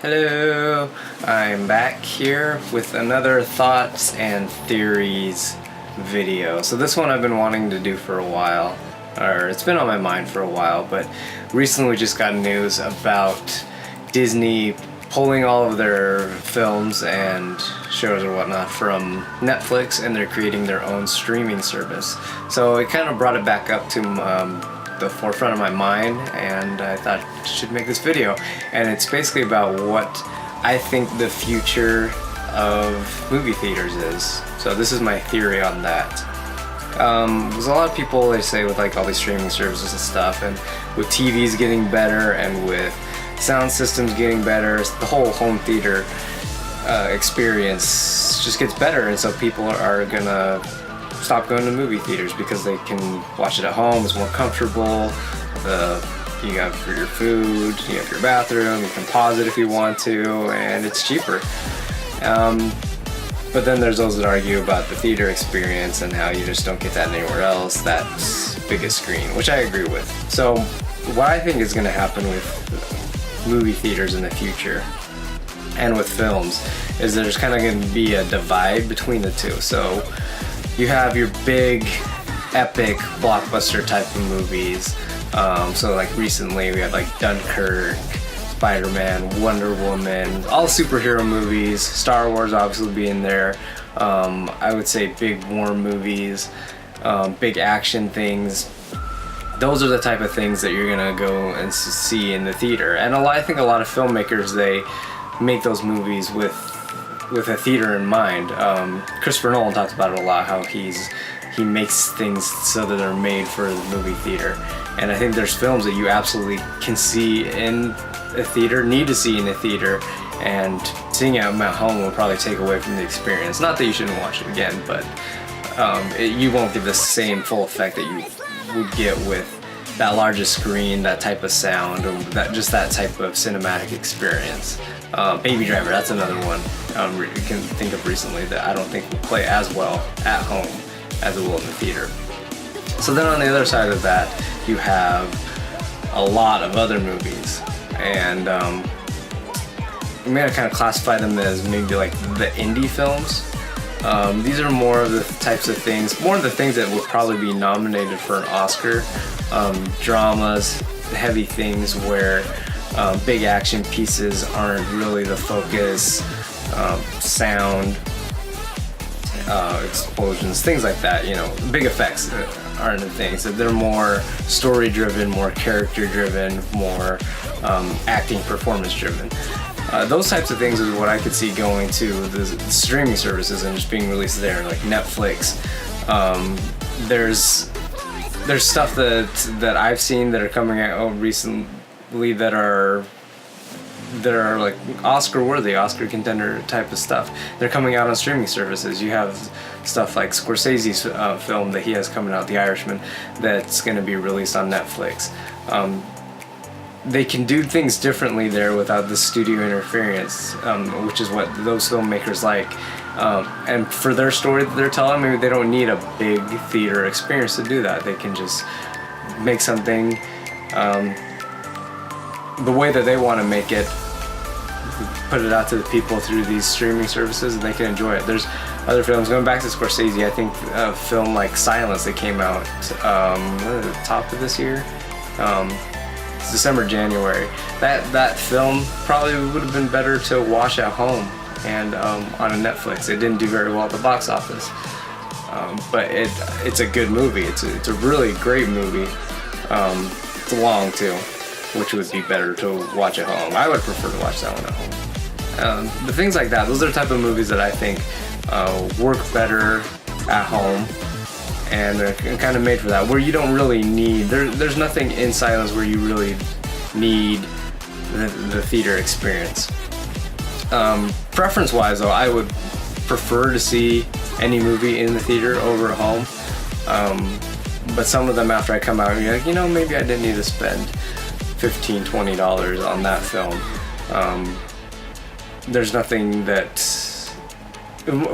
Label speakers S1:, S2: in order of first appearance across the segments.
S1: Hello, I'm back here with another thoughts and theories video. So this one I've been wanting to do for a while, or it's been on my mind for a while, but recently we just got news about Disney pulling all of their films and shows or whatnot from Netflix, and they're creating their own streaming service. So it kind of brought it back up to the forefront of my mind, and I thought I should make this video. And it's basically about what I think the future of movie theaters is. So this is my theory on that. There's a lot of people, they say, with like all these streaming services and stuff, and with TVs getting better and with sound systems getting better, the whole home theater experience just gets better, and so people are gonna stop going to movie theaters because they can watch it at home. It's more comfortable. You have your food, you have your bathroom, you can pause it if you want to, and it's cheaper. But then there's those that argue about the theater experience and how you just don't get that anywhere else, that biggest screen, which I agree with. So what I think is going to happen with movie theaters in the future and with films is there's kind of going to be a divide between the two. So you have your big, epic, blockbuster type of movies. So like recently we had like Dunkirk, Spider-Man, Wonder Woman, all superhero movies, Star Wars obviously being there. I would say big war movies, big action things. Those are the type of things that you're gonna go and see in the theater. And I think a lot of filmmakers, they make those movies with a theater in mind. Christopher Nolan talks about it a lot, how he makes things so that they're made for the movie theater. And I think there's films that you absolutely can see in a theater, need to see in a theater, and seeing them at home will probably take away from the experience. Not that you shouldn't watch it again, but you won't get the same full effect that you would get with that largest screen, that type of sound, or just that type of cinematic experience. Baby Driver, that's another one you can think of recently that I don't think will play as well at home as it will in the theater. So then on the other side of that, you have a lot of other movies, and I'm gonna kind of classify them as maybe like the indie films. These are more of the types of things, more of the things that would probably be nominated for an Oscar. Dramas, heavy things where big action pieces aren't really the focus, sound, explosions, things like that, big effects aren't the things. They're more story driven, more character driven, more acting, performance driven. Those types of things is what I could see going to the streaming services and just being released there, like Netflix. There's stuff that I've seen that are coming out recently that are like Oscar worthy, Oscar contender type of stuff. They're coming out on streaming services. You have stuff like Scorsese's film that he has coming out, The Irishman, that's going to be released on Netflix. They can do things differently there without the studio interference, which is what those filmmakers like. And for their story that they're telling, maybe they don't need a big theater experience to do that. They can just make something the way that they want to make it, put it out to the people through these streaming services, and they can enjoy it. There's other films, going back to Scorsese, I think a film like Silence that came out top of this year, it's December, January. That film probably would have been better to watch at home and on a Netflix. It didn't do very well at the box office, but it's a good movie. It's a really great movie. It's long too, which would be better to watch at home. I would prefer to watch that one at home. The things like that, those are the type of movies that I think work better at home, and they're kind of made for that, where you don't really need, there's nothing in Silence where you really need the theater experience. Preference wise though, I would prefer to see any movie in the theater over at home. But some of them, after I come out, you're like, maybe I didn't need to spend $15, $20 on that film. There's nothing that,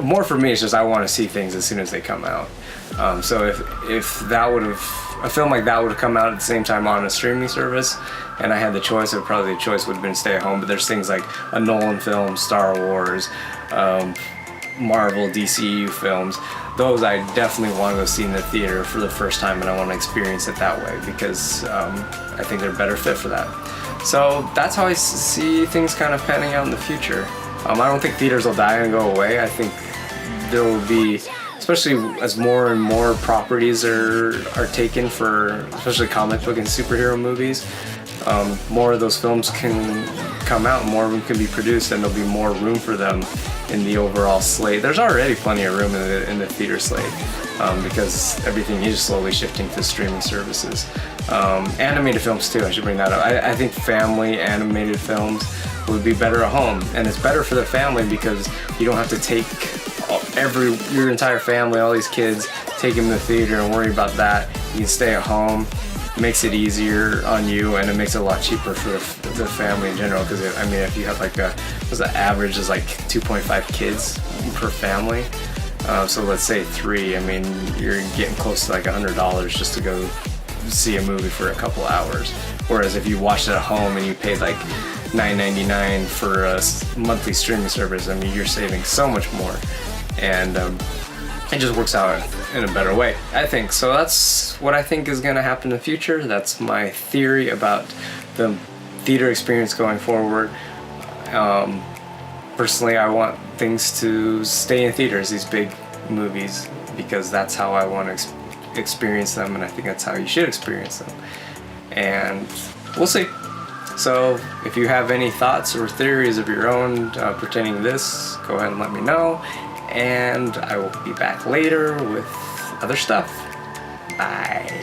S1: more for me, it's just I want to see things as soon as they come out. So if that would have, a film like that would have come out at the same time on a streaming service, and I had the choice, probably the choice would have been stay at home. But there's things like a Nolan film, Star Wars, Marvel, DCU films. Those I definitely want to go see in the theater for the first time, and I want to experience it that way because I think they're better fit for that. So that's how I see things kind of panning out in the future. I don't think theaters will die and go away. I think there will be, especially as more and more properties are taken for, especially comic book and superhero movies, more of those films can come out, more of them can be produced, and there'll be more room for them in the overall slate. There's already plenty of room in the theater slate because everything is slowly shifting to streaming services. Animated films too, I should bring that up. I think family animated films would be better at home, and it's better for the family because you don't have to take your entire family, all these kids, take them to the theater and worry about that. You can stay at home. It makes it easier on you, and it makes it a lot cheaper for the family in general. Because I mean, if you have like the average is like 2.5 kids per family. So let's say 3. I mean, you're getting close to like $100 just to go see a movie for a couple hours. Whereas if you watched it at home and you paid like $9.99 for a monthly streaming service, I mean, you're saving so much more, and it just works out in a better way, I think. So that's what I think is going to happen in the future. That's my theory about the theater experience going forward. Personally, I want things to stay in theaters, these big movies, because that's how I want to experience them, and I think that's how you should experience them. And we'll see. So if you have any thoughts or theories of your own pertaining to this, go ahead and let me know, and I will be back later with other stuff. Bye.